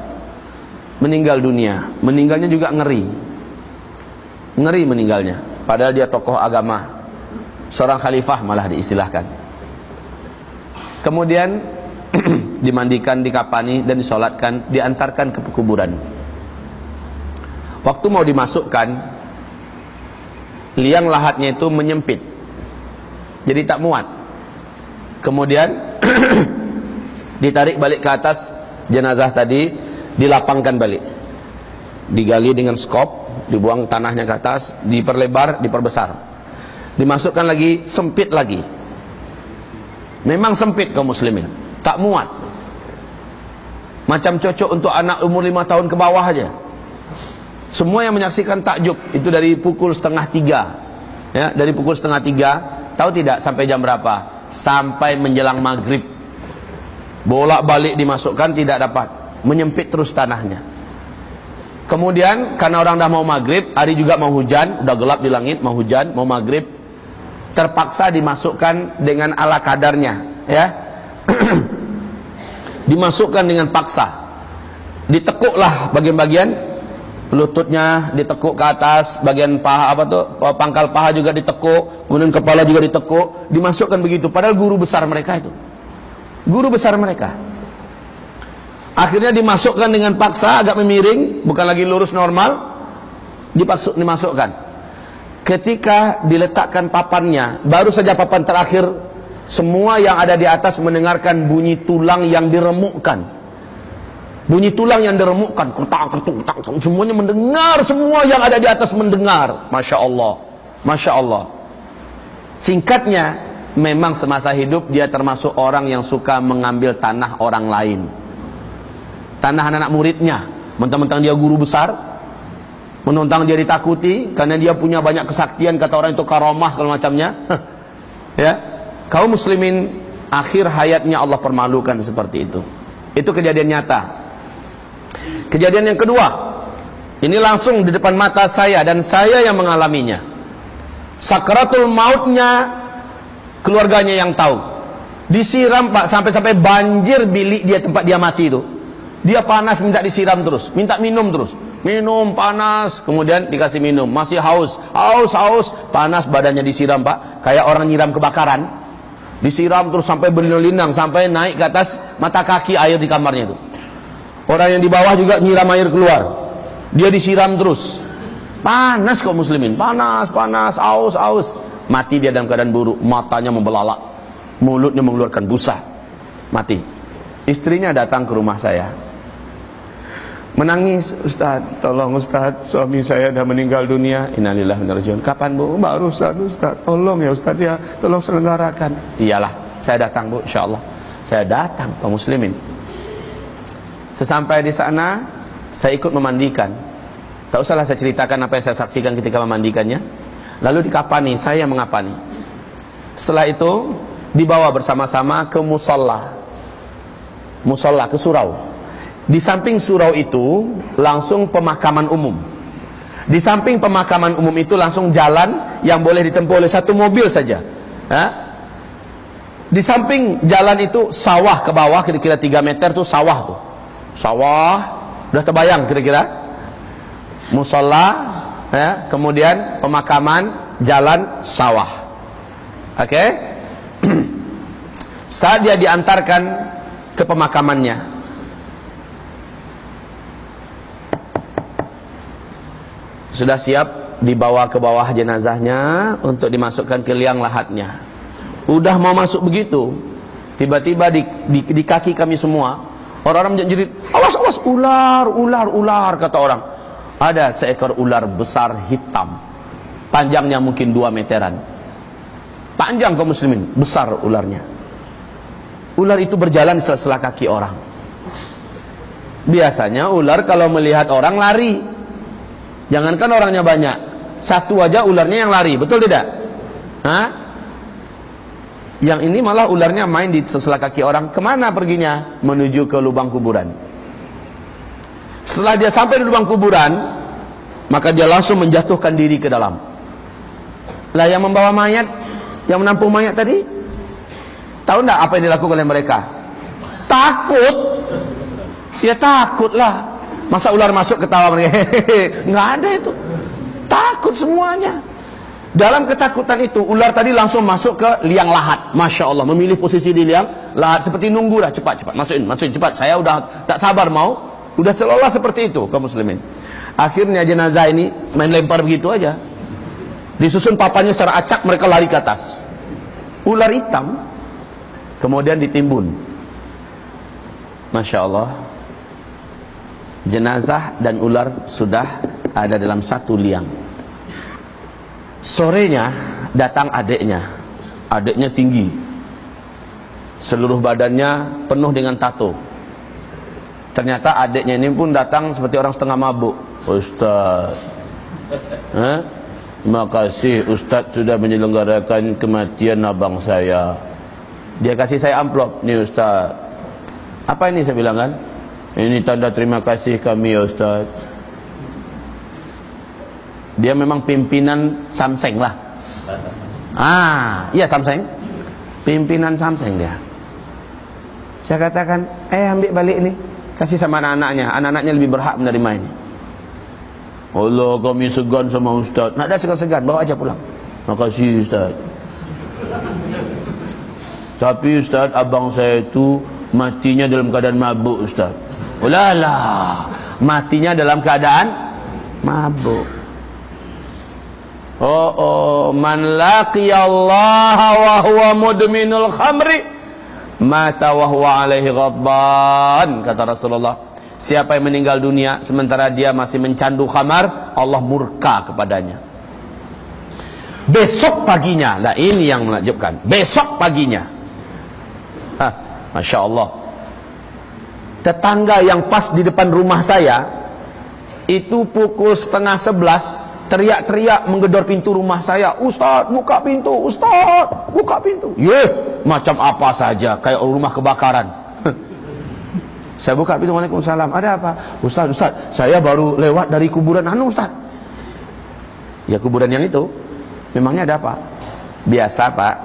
Meninggal dunia. Meninggalnya juga ngeri meninggalnya, padahal dia tokoh agama, seorang khalifah malah diistilahkan. Kemudian dimandikan, dikapani, dan disolatkan, diantarkan ke kuburan. Waktu mau dimasukkan, liang lahatnya itu menyempit, jadi tak muat. Kemudian Ditarik balik ke atas jenazah tadi, dilapangkan balik, digali dengan skop, dibuang tanahnya ke atas, diperlebar, diperbesar, dimasukkan lagi, sempit lagi. Memang sempit kaum muslimin, tak muat. Macam cocok untuk anak umur 5 tahun ke bawah aja. Semua yang menyaksikan takjub. Itu dari pukul 2:30 ya, dari pukul 2:30. Tahu tidak sampai jam berapa? Sampai menjelang maghrib. Bolak-balik dimasukkan, tidak dapat, menyempit terus tanahnya. Kemudian karena orang dah mau maghrib, hari juga mau hujan, udah gelap di langit, mau hujan, mau maghrib, terpaksa dimasukkan dengan ala kadarnya ya. Dimasukkan dengan paksa, ditekuklah bagian-bagian lututnya, ditekuk ke atas, bagian paha, pangkal paha juga ditekuk, kemudian kepala juga ditekuk, dimasukkan begitu. Padahal guru besar mereka itu, guru besar mereka. Akhirnya dimasukkan dengan paksa, agak memiring, bukan lagi lurus normal, dimasukkan. Ketika diletakkan papannya, baru saja papan terakhir, semua yang ada di atas mendengarkan bunyi tulang yang diremukkan. Bunyi tulang yang diremukkan, kertak-kertuk, semuanya mendengar, semua yang ada di atas mendengar. Masya Allah, Masya Allah. Singkatnya, memang semasa hidup dia termasuk orang yang suka mengambil tanah orang lain, tanah anak-anak muridnya. Mentang-mentang dia guru besar, menentang dia ditakuti karena dia punya banyak kesaktian, kata orang itu karamah segala macamnya. Ya, kaum muslimin, akhir hayatnya Allah permalukan seperti itu. Itu kejadian nyata. Kejadian yang kedua, ini langsung di depan mata saya dan saya yang mengalaminya. Sakratul mautnya keluarganya yang tahu. Disiram Pak, sampai-sampai banjir bilik dia, tempat dia mati itu. Dia panas, minta disiram terus, minta minum terus. Minum panas, kemudian dikasih minum, masih haus, haus, panas, badannya disiram Pak, kayak orang nyiram kebakaran. Disiram terus sampai berlinang-linang, sampai naik ke atas mata kaki air di kamarnya itu. Orang yang di bawah juga nyiram air keluar, dia disiram terus. Panas kaum muslimin, panas, haus. Mati dia dalam keadaan buruk, matanya membelalak, mulutnya mengeluarkan busa, mati. Istrinya datang ke rumah saya, menangis, Ustaz, tolong Ustaz, suami saya dah meninggal dunia. Innalillahi wa inna ilaihi raji'un. Kapan Bu? Baru Ustaz, tolong ya Ustaz ya, tolong selenggarakan. Iyalah, saya datang Bu, insyaallah. Saya datang kaum muslimin. Sesampai di sana, saya ikut memandikan. Tak usahlah saya ceritakan apa yang saya saksikan ketika memandikannya. Lalu dikapani, saya yang mengapani. Setelah itu dibawa bersama-sama ke musola, ke surau. Di samping surau itu langsung pemakaman umum. Di samping pemakaman umum itu langsung jalan yang boleh ditempuh oleh satu mobil saja. Di samping jalan itu sawah ke bawah, kira-kira 3 meter tuh sawah tuh. Sawah, udah terbayang kira-kira. Musola, ya, kemudian pemakaman, jalan, sawah. Oke? Saat dia diantarkan ke pemakamannya, sudah siap dibawa ke bawah jenazahnya untuk dimasukkan ke liang lahatnya. Udah mau masuk begitu, tiba-tiba di kaki kami semua orang-orang menjerit, awas, ular, kata orang. Ada seekor ular besar hitam, panjangnya mungkin 2 meteran. Panjang kaum muslimin, besar ularnya. Ular itu berjalan di sela-sela kaki orang. Biasanya ular kalau melihat orang lari. Jangankan orangnya banyak, satu aja ularnya yang lari, betul tidak? Yang ini malah ularnya main di sela-sela kaki orang. Kemana perginya? Menuju ke lubang kuburan. Setelah dia sampai di lubang kuburan, maka dia langsung menjatuhkan diri ke dalam. Lah yang membawa mayat, yang menampung mayat tadi, tahu enggak apa yang dilakukan oleh mereka? Takut. Ya takutlah. Masa ular masuk ketawa mereka? Nggak ada itu. Takut semuanya. Dalam ketakutan itu, ular tadi langsung masuk ke liang lahat. Masya Allah, memilih posisi di liang lahat seperti nunggu dah, cepat, masukin cepat. Saya udah tak sabar mau. Udah seolah seperti itu kaum muslimin. Akhirnya jenazah ini main lempar begitu aja. Disusun papannya secara acak, mereka lari ke atas. Ular hitam kemudian ditimbun. Masya Allah, jenazah dan ular sudah ada dalam satu liang. Sorenya datang adiknya. Adiknya tinggi, seluruh badannya penuh dengan tato. Ternyata adiknya ini pun datang seperti orang setengah mabuk. Ustaz, terima kasih Ustaz sudah menyelenggarakan kematian abang saya. Dia kasih saya amplop. Nih Ustaz. Apa ini saya bilang kan? Ini tanda terima kasih kami ya Ustaz. Dia memang pimpinan Samseng lah. Iya Samseng. Pimpinan Samseng dia. Saya katakan, ambil balik ini, kasih sama anak-anaknya. Anak-anaknya lebih berhak menerima ini. Allah, kami segan sama Ustaz. Nak ada segan-segan, bawa aja pulang. Makasih Ustaz. Tapi Ustaz, abang saya itu matinya dalam keadaan mabuk Ustaz. Ulalah, matinya dalam keadaan mabuk. Man laqiyallaha wa huwa mudminul khamri mata wa huwa alaihi ghadban, kata Rasulullah. Siapa yang meninggal dunia sementara dia masih mencandu khamar, Allah murka kepadanya. Besok paginya, nah ini yang menakjubkan, besok paginya, Masya Allah, tetangga yang pas di depan rumah saya itu pukul 10:30 teriak-teriak menggedor pintu rumah saya. Ustaz, buka pintu, Ustaz, buka pintu. Macam apa saja, kayak rumah kebakaran. Saya buka pintu, Waalaikumsalam. Ada apa? Ustaz, saya baru lewat dari kuburan Ustaz. Ya kuburan yang itu. Memangnya ada apa? Biasa Pak,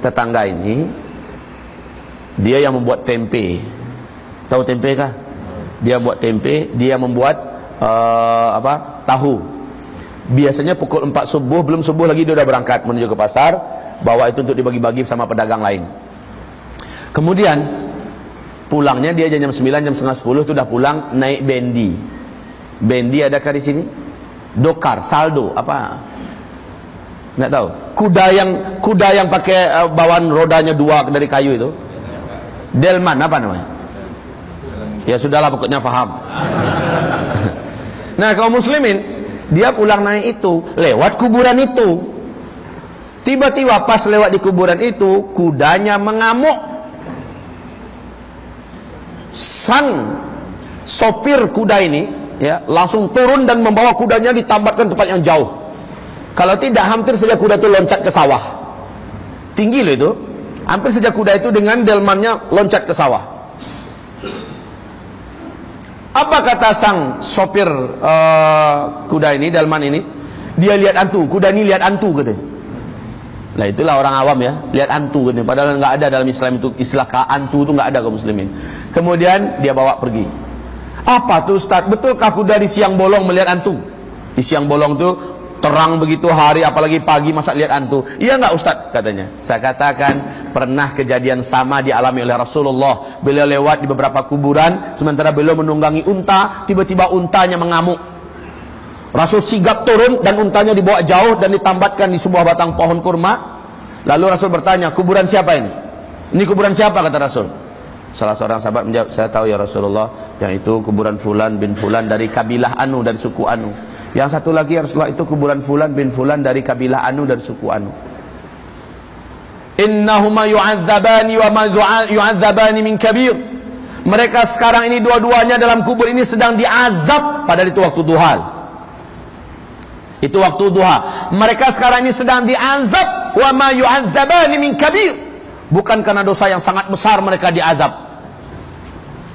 tetangga ini dia yang membuat tempe. Tahu tempe kah? Dia buat tempe, dia membuat tahu. Biasanya pukul 4 subuh, belum subuh lagi dia udah berangkat menuju ke pasar, bawa itu untuk dibagi-bagi sama pedagang lain. Kemudian pulangnya dia jam 9, jam setengah 10 itu udah pulang naik bendi. Bendi adakah di sini? Dokar, saldo, apa? Nggak tahu. Kuda yang pakai bawaan rodanya 2 dari kayu itu. Delman apa namanya? Ya sudahlah, pokoknya paham. Nah, kaum muslimin, dia pulang naik itu, lewat kuburan itu. Tiba-tiba pas lewat di kuburan itu, kudanya mengamuk. Sang sopir kuda ini ya langsung turun dan membawa kudanya ditambatkan tempat yang jauh. Kalau tidak, hampir saja kuda itu loncat ke sawah. Tinggi loh itu. Hampir saja kuda itu dengan delmannya loncat ke sawah. Apa kata sang sopir kuda ini, delman ini? Dia lihat hantu, kuda ini lihat hantu katanya. Nah itulah orang awam ya, lihat hantu katanya. Padahal nggak ada dalam Islam itu istilah hantu itu nggak ada kaum muslimin. Kemudian dia bawa pergi. Apa tuh Ustaz? Betulkah kuda di siang bolong melihat hantu? Di siang bolong tuh terang begitu hari, apalagi pagi, masa lihat hantu? Iya nggak Ustaz? Katanya. Saya katakan pernah kejadian sama dialami oleh Rasulullah. Beliau lewat di beberapa kuburan, sementara beliau menunggangi unta, tiba-tiba untanya mengamuk. Rasul sigap turun dan untanya dibawa jauh dan ditambatkan di sebuah batang pohon kurma. Lalu Rasul bertanya, kuburan siapa ini? Ini kuburan siapa, kata Rasul? Salah seorang sahabat menjawab, saya tahu ya Rasulullah, yang itu kuburan Fulan bin Fulan dari kabilah Anu, dari suku Anu. Yang satu lagi ya Rasulullah, itu kuburan Fulan bin Fulan dari kabilah Anu, dari suku Anu. Innahuma yu'adzabani wa ma yu'adzabani min kabir. Mereka sekarang ini dua-duanya dalam kubur ini sedang diazab, padahal itu waktu duha. Itu waktu duha. Mereka sekarang ini sedang diazab, wa ma yu'adzabani min kabir. Bukan karena dosa yang sangat besar mereka diazab,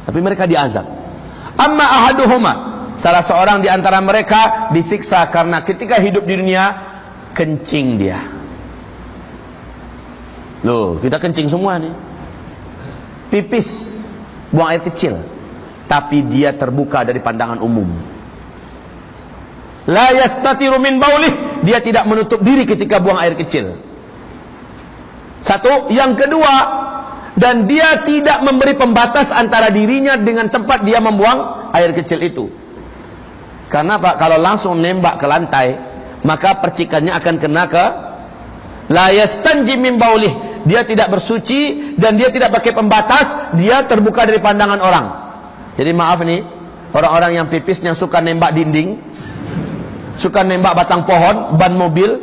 tapi mereka diazab. Amma ahaduhuma, salah seorang di antara mereka disiksa karena ketika hidup di dunia kencing dia. Loh, kita kencing semua nih. Pipis, buang air kecil, tapi dia terbuka dari pandangan umum. La yastatiru min baulih, dia tidak menutup diri ketika buang air kecil. Satu, yang kedua, dan dia tidak memberi pembatas antara dirinya dengan tempat dia membuang air kecil itu. Karena Pak, kalau langsung nembak ke lantai, maka percikannya akan kena ke la yastanji min baulih. dia tidak bersuci, dan dia tidak pakai pembatas, dia terbuka dari pandangan orang. Jadi maaf nih, orang-orang yang pipisnya suka nembak dinding, suka nembak batang pohon, ban mobil,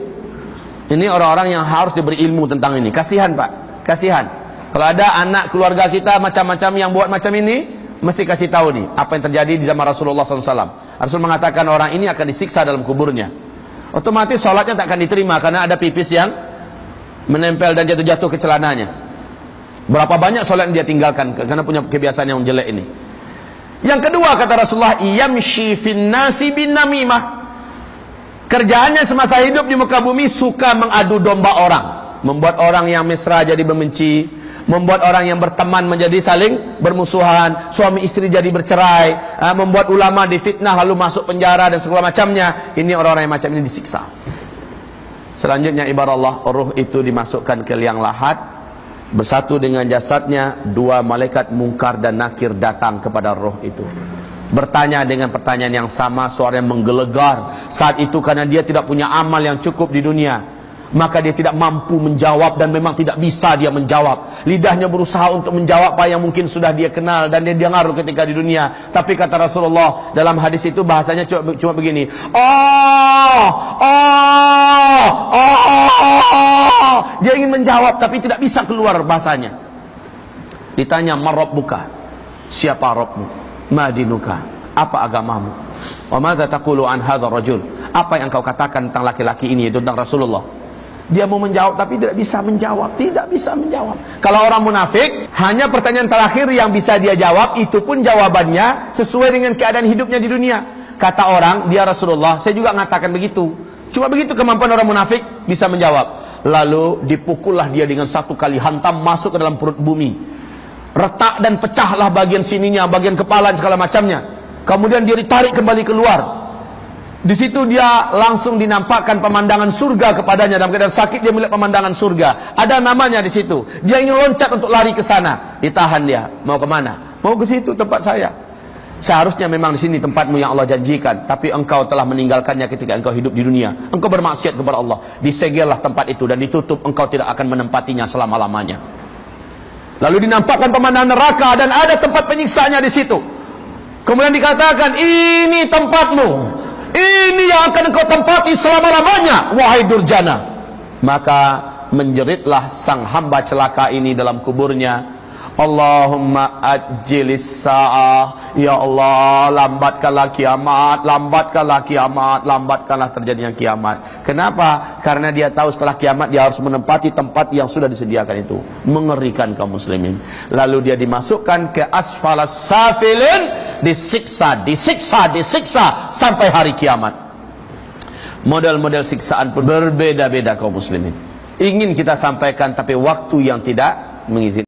ini orang-orang yang harus diberi ilmu tentang ini. Kasihan Pak, kasihan. Kalau ada anak keluarga kita macam-macam yang buat macam ini, mesti kasih tahu nih apa yang terjadi di zaman Rasulullah SAW. Rasul mengatakan orang ini akan disiksa dalam kuburnya. Otomatis sholatnya tak akan diterima karena ada pipis yang menempel dan jatuh-jatuh ke celananya. Berapa banyak sholat yang dia tinggalkan karena punya kebiasaan yang jelek ini. Yang kedua kata Rasulullah, yamshi fin nasi bin namimah. Kerjaannya semasa hidup di muka bumi suka mengadu domba orang, membuat orang yang mesra jadi membenci, membuat orang yang berteman menjadi saling bermusuhan, suami istri jadi bercerai, membuat ulama difitnah lalu masuk penjara dan segala macamnya. Ini orang-orang yang macam ini disiksa. Selanjutnya ibarat Allah, ruh itu dimasukkan ke liang lahat, bersatu dengan jasadnya. Dua malaikat mungkar dan nakir datang kepada ruh itu, bertanya dengan pertanyaan yang sama, suara yang menggelegar. Saat itu karena dia tidak punya amal yang cukup di dunia, maka dia tidak mampu menjawab, dan memang tidak bisa dia menjawab. Lidahnya berusaha untuk menjawab apa yang mungkin sudah dia kenal dan dia dengar ketika di dunia. Tapi kata Rasulullah dalam hadis itu, bahasanya cuma begini, dia ingin menjawab tapi tidak bisa keluar bahasanya. Ditanya, "Man rabbuka?" Siapa Rabbmu? "Ma dinuka?" Apa agamamu? "Wa madza taqulu an hadzal rajul?" Apa yang kau katakan tentang laki-laki ini, itu tentang Rasulullah. Dia mau menjawab tapi tidak bisa menjawab, tidak bisa menjawab. Kalau orang munafik, hanya pertanyaan terakhir yang bisa dia jawab, itu pun jawabannya sesuai dengan keadaan hidupnya di dunia. Kata orang, dia Rasulullah, saya juga mengatakan begitu. Cuma begitu kemampuan orang munafik, bisa menjawab. Lalu dipukullah dia dengan satu kali hantam masuk ke dalam perut bumi. Retak dan pecahlah bagian sininya, bagian kepala dan segala macamnya. Kemudian dia ditarik kembali keluar. Di situ dia langsung dinampakkan pemandangan surga kepadanya. Dalam keadaan sakit dia melihat pemandangan surga. Ada namanya di situ. Dia ingin loncat untuk lari ke sana. Ditahan dia. Mau kemana? Mau ke situ tempat saya. Seharusnya memang di sini tempatmu yang Allah janjikan. Tapi engkau telah meninggalkannya ketika engkau hidup di dunia. Engkau bermaksiat kepada Allah. Disegellah tempat itu dan ditutup. Engkau tidak akan menempatinya selama-lamanya. Lalu dinampakkan pemandangan neraka dan ada tempat penyiksaannya di situ. Kemudian dikatakan, ini tempatmu. Ini yang akan engkau tempati selama-lamanya, wahai durjana. Maka menjeritlah sang hamba celaka ini dalam kuburnya, Allahumma ajjilis sa'ah. Ya Allah, lambatkanlah kiamat, lambatkanlah kiamat, lambatkanlah terjadinya kiamat. Kenapa? Karena dia tahu setelah kiamat dia harus menempati tempat yang sudah disediakan itu. Mengerikan kaum muslimin. Lalu dia dimasukkan ke asfalas safilin, disiksa, disiksa, disiksa sampai hari kiamat. Model-model siksaan pun berbeda-beda kaum muslimin. Ingin kita sampaikan tapi waktu yang tidak mengizinkan.